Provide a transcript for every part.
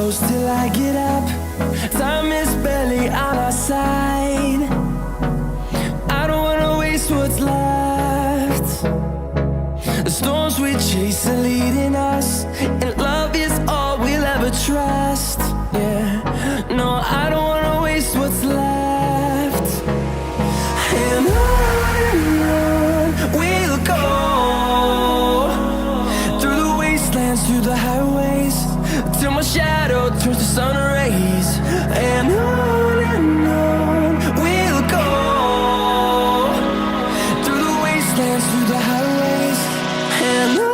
close till I get up. Time is barely on our side. I don't wanna waste what's left. The storms we chase are leading us, and love is all we'll ever trust. Yeah, no, I don't wanna waste what's left. And on we'll go, through the wastelands, through the highways, till my shadow turns to sun rays. And on we'll go, through the wastelands, through the highways, and on.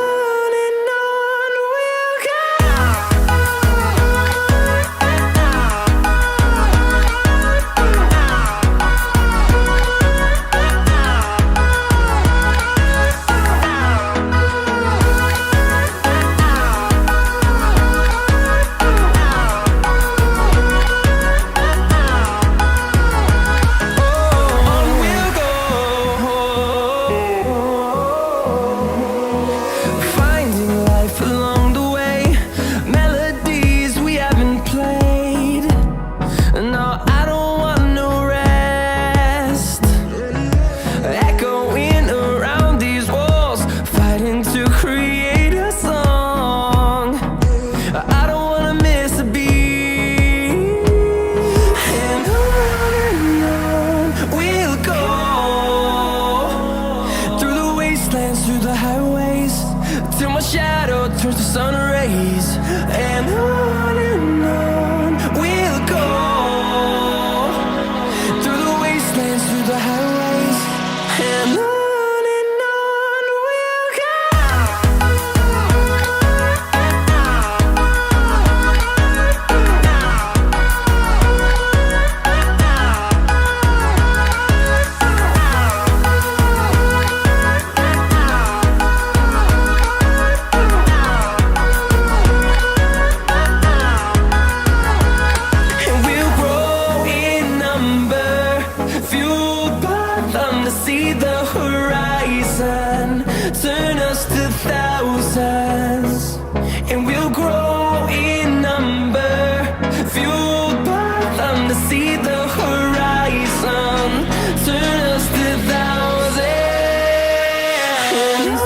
Through the highways, till my shadow turns to sun rays. And on we'll go, through the wastelands, through the highways, and on we'll go. See the horizon turn us to thousands, and we'll grow in number, fueled by them to see the horizon turn us to thousands. And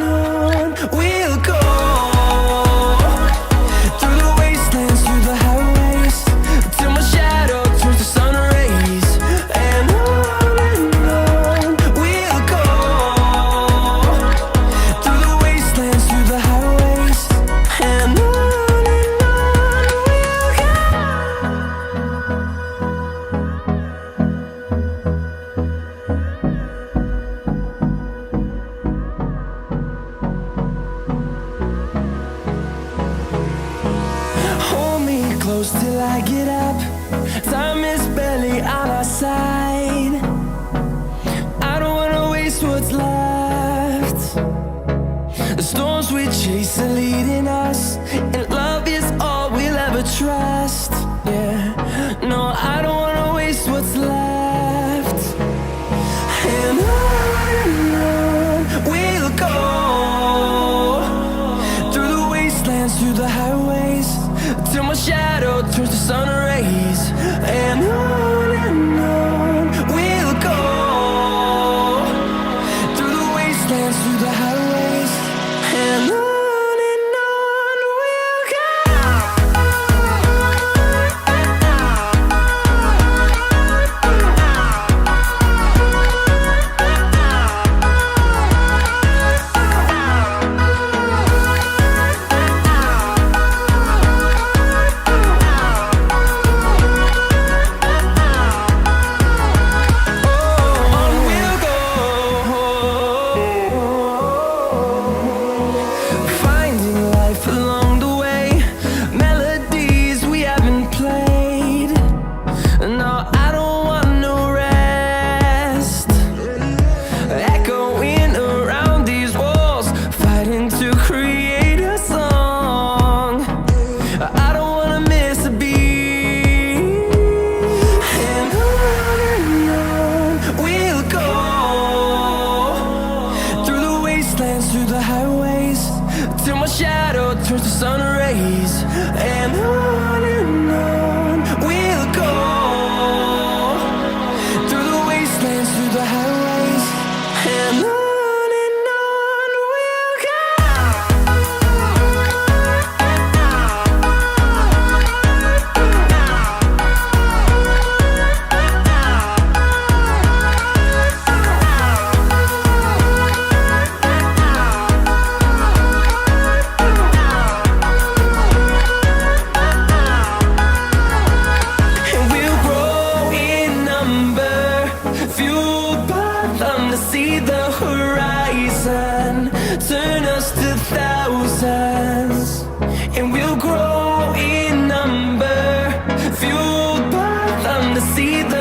on we'll go, through the wastelands, through the highways, till my shadow turns to sun rays. And see the